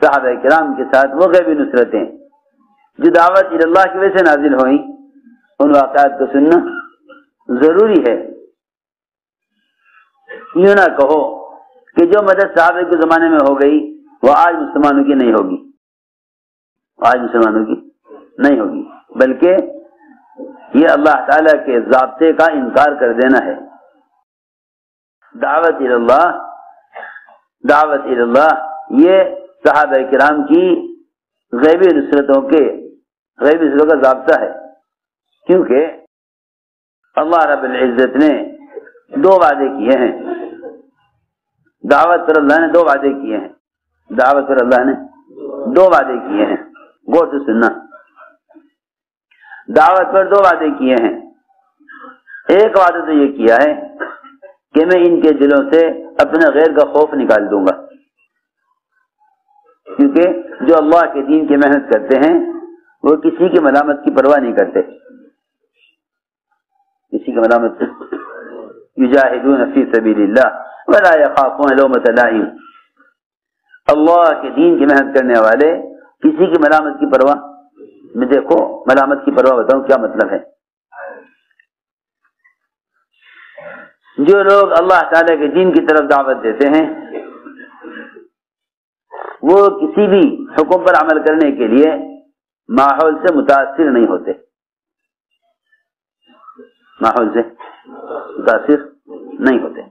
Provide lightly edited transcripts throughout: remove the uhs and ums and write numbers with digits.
صحابہ کرام کے ساتھ وہ غیبی نصرتیں جو دعوت اللہ کی وجہ سے نازل ہوئیں، ان واقعات کو سننا ضروری ہے۔ یوں نہ کہو کہ جو مدد صحابہ کے زمانے میں ہو گئی وہ آج مسلمانوں کی نہیں ہوگی، آج مسلمانوں کی نہیں ہوگی، بلکہ یہ اللہ تعالیٰ کے ضابطے کا انکار کر دینا ہے۔ دعوت اللہ یہ صحابہ کرام کی غیبی نصرتوں کا ضابطہ ہے، کیونکہ اللہ رب العزت نے دو وعدے کیے ہیں، دعوت پر اللہ نے دو وعدے کیے ہیں، دعوت پر اللہ نے دو وعدے کیے ہیں، غور سے سننا، دعوت پر دو وعدے کیے ہیں۔ ایک وعدہ تو یہ کیا ہے کہ میں ان کے دلوں سے اپنے غیر کا خوف نکال دوں گا، کیونکہ جو اللہ کے دین کی محنت کرتے ہیں وہ کسی کی ملامت کی پرواہ نہیں کرتے، کسی کی ملامت سے یجاہدون فی سبیل اللہ ولا یخافون لومۃ لائم، اللہ کے دین کی محنت کرنے والے کسی کی ملامت کی پرواہ، میں دیکھو ملامت کی پرواہ بتاؤں کیا مطلب ہے۔ جو لوگ اللہ تعالیٰ کے دین کی طرف دعوت دیتے ہیں وہ کسی بھی حکم پر عمل کرنے کے لیے ماحول سے متاثر نہیں ہوتے، ماحول سے متاثر نہیں ہوتے،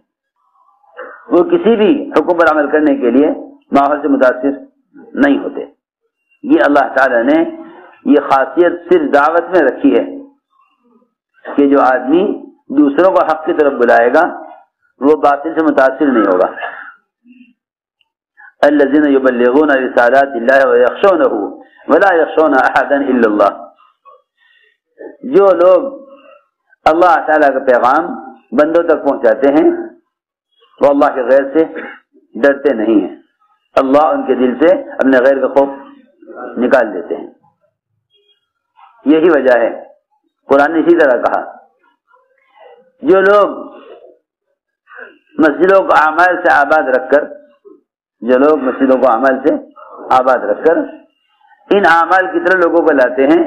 وہ کسی بھی حکم پر عمل کرنے کے لیے ماحول سے متاثر نہیں ہوتے۔ یہ اللہ تعالیٰ نے یہ خاصیت صرف دعوت میں رکھی ہے کہ جو آدمی دوسروں کو حق کی طرف بلائے گا وہ باطل سے متاثر نہیں ہوگا۔ الذين يبلغون رسالات الله ويخشونه ولا يخشون احدا الا الله، جو لوگ اللہ تعالیٰ کا پیغام بندوں تک پہنچاتے ہیں وہ اللہ کے غیر سے ڈرتے نہیں ہیں، اللہ ان کے دل سے اپنے غیر کا خوف نکال دیتے ہیں۔ یہی وجہ ہے قرآن نے اسی طرح کہا جو لوگ مسجدوں کو اعمال سے آباد رکھ کر، جو لوگ مسجدوں کو اعمال سے آباد رکھ کر ان اعمال کی طرح لوگوں کو لاتے ہیں،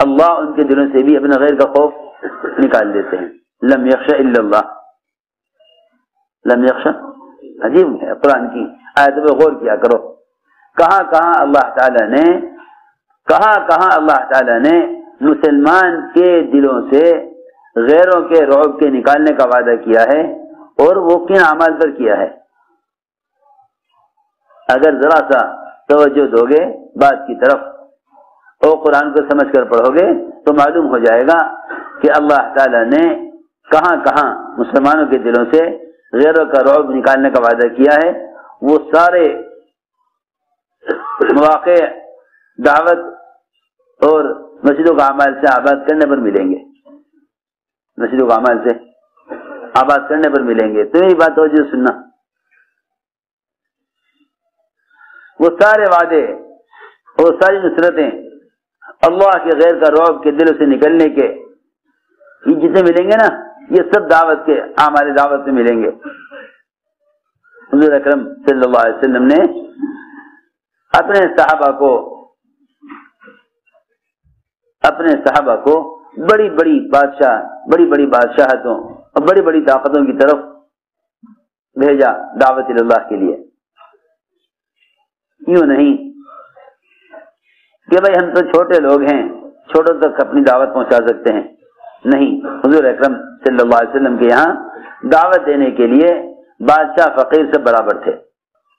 اللہ ان کے دلوں سے بھی اپنے غیر کا خوف نکال دیتے ہیں۔ لم یخش الا اللہ، لم یخش، عجیب ہے قرآن کی آیتوں پہ غور کیا کرو، کہاں کہاں اللہ تعالیٰ نے مسلمان کے دلوں سے غیروں کے رعب کے نکالنے کا وعدہ کیا ہے اور وہ کن اعمال پر کیا ہے۔ اگر ذرا سا توجہ دو گے بات کی طرف اور قرآن کو سمجھ کر پڑھو گے تو معلوم ہو جائے گا کہ اللہ تعالیٰ نے کہاں کہاں مسلمانوں کے دلوں سے غیروں کا رعب نکالنے کا وعدہ کیا ہے۔ وہ سارے مواقع دعوت اور مسجدوں کا اعمال سے آباد کرنے پر ملیں گے، مسجدوں کا اعمال سے آباد کرنے پر ملیں گے۔ تو یہی بات توجہ سننا، وہ سارے وعدے اور ساری نصرتیں اللہ کے غیر کا رعب کے دلوں سے نکلنے کے یہ جتنے ملیں گے نا، یہ سب دعوت کے اعمال دعوت میں ملیں گے۔ حضور اکرم صلی اللہ علیہ وسلم نے اپنے صحابہ کو بڑی بڑی بادشاہتوں اور بڑی بڑی طاقتوں کی طرف بھیجا دعوت اللہ کے لیے۔ یوں نہیں کہ بھائی ہم تو چھوٹے لوگ ہیں، چھوٹوں تک اپنی دعوت پہنچا سکتے ہیں، نہیں، حضور اکرم صلی اللہ علیہ وسلم کے یہاں دعوت دینے کے لیے بادشاہ فقیر سے برابر تھے۔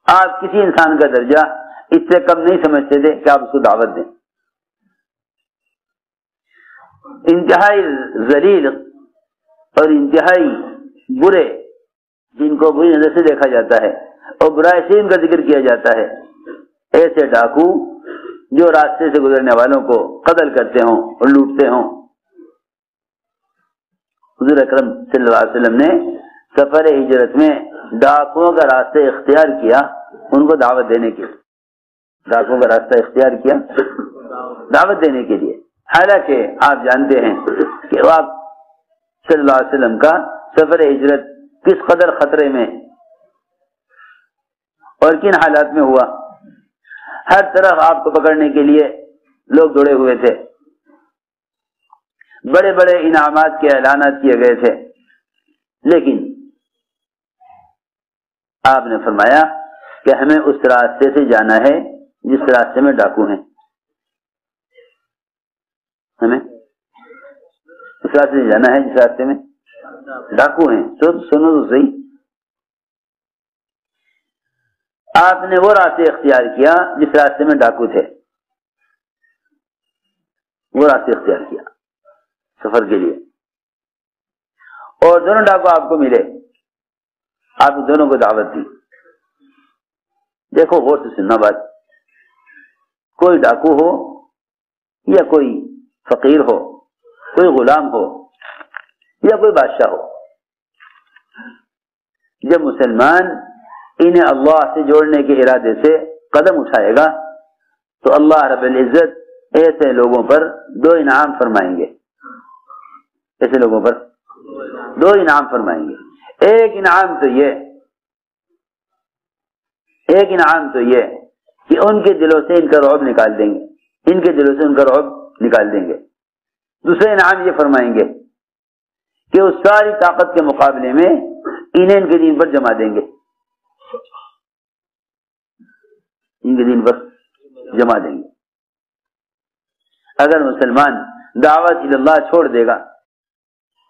آپ کسی انسان کا درجہ اس سے کم نہیں سمجھتے تھے کہ آپ اس کو دعوت دیں۔ انتہائی ذلیل اور انتہائی برے، جن کو بری نظر سے دیکھا جاتا ہے اور برائے سے ان کا ذکر کیا جاتا ہے، ایسے ڈاکو جو راستے سے گزرنے والوں کو قتل کرتے ہوں اور لوٹتے ہوں، حضور اکرم صلی اللہ علیہ وسلم نے سفر ہجرت میں ڈاکوؤں کا راستہ اختیار کیا ان کو دعوت دینے کے لیے، ڈاکوؤں کا راستہ اختیار کیا دعوت دینے کے لیے۔ حالانکہ آپ جانتے ہیں کہ آپ صلی اللہ علیہ وسلم کا سفر ہجرت کس قدر خطرے میں اور کن حالات میں ہوا۔ ہر طرف آپ کو پکڑنے کے لیے لوگ دوڑے ہوئے تھے، بڑے بڑے انعامات کے اعلانات کیے گئے تھے، لیکن آپ نے فرمایا کہ ہمیں اس راستے سے جانا ہے جس راستے میں ڈاکو ہیں، ہمیں اس راستے سے جانا ہے جس راستے میں ڈاکو ہیں۔ تو سنو تو صحیح، آپ نے وہ راستے اختیار کیا جس راستے میں ڈاکو تھے، وہ راستے اختیار کیا سفر کے لیے، اور دونوں ڈاکو آپ کو ملے، آپ دونوں کو دعوت دی۔ دیکھو غور سے سننا بات، کوئی ڈاکو ہو یا کوئی فقیر ہو، کوئی غلام ہو یا کوئی بادشاہ ہو، جب مسلمان انہیں اللہ سے جوڑنے کے ارادے سے قدم اٹھائے گا تو اللہ رب العزت ایسے لوگوں پر دو انعام فرمائیں گے، ایسے لوگوں پر دو انعام فرمائیں گے۔ ایک انعام تو یہ کہ ان کے دلوں سے ان کا رعب نکال دیں گے، ان کے دلوں سے ان کا رعب نکال دیں گے۔ دوسرے انعام یہ فرمائیں گے کہ اس ساری طاقت کے مقابلے میں انہیں ان کے دین پر جما دیں گے، ان کے دین پر جما دیں گے۔ اگر مسلمان دعوت اللہ چھوڑ دے گا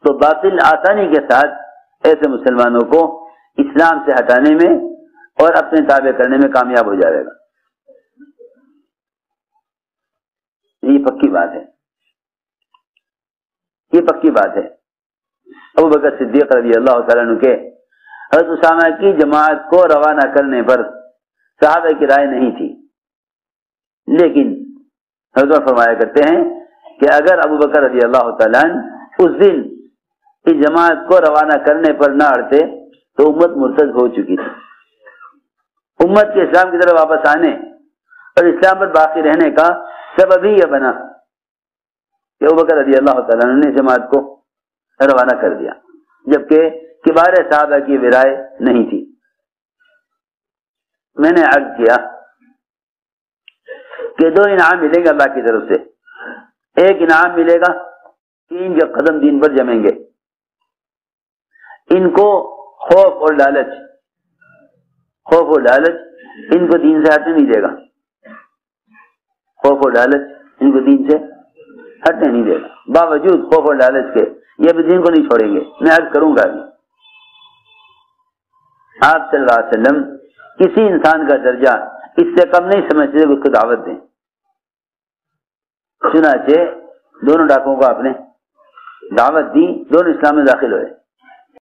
تو باطل آسانی کے ساتھ ایسے مسلمانوں کو اسلام سے ہٹانے میں اور اپنے تابع کرنے میں کامیاب ہو جائے گا۔ یہ پکی بات ہے، یہ پکی بات ہے۔ ابو بکر صدیق رضی اللہ تعالیٰ عنہ کے حضرت اسامہ کی جماعت کو روانہ کرنے پر صحابہ کی رائے نہیں تھی، لیکن حضرت فرمایا کرتے ہیں کہ اگر ابو بکر رضی اللہ تعالیٰ عنہ اس دن اس جماعت کو روانہ کرنے پر نہ اڑتے تو امت مرتد ہو چکی تھی۔ امت کے اسلام کی طرف واپس آنے اور اسلام پر باقی رہنے کا سبب ہی یہ بنا کہ ابو بکر رضی اللہ تعالیٰ عنہ نے جماعت کو روانہ کر دیا، جبکہ کبار صحابہ کی رائے نہیں تھی۔ میں نے عرض کیا کہ دو انعام ملیں گے اللہ کی طرف سے۔ ایک انعام ملے گا کہ ان کے قدم دین پر جمیں گے، ان کو خوف اور لالچ ان کو دین سے ہٹنے نہیں دے گا، خوف اور لالچ ان کو دین سے ہٹنے نہیں دے گا، باوجود خوف اور لالچ کے یہ بھی دین کو نہیں چھوڑیں گے۔ میں عرض کروں گا ابھی، آپ صلی اللہ علیہ وسلم کسی انسان کا درجہ اس سے کم نہیں سمجھتے کہ اس کو دعوت دیں۔ چنانچہ دونوں ڈاکوں کو آپ نے دعوت دی، دونوں اسلام میں داخل ہوئے۔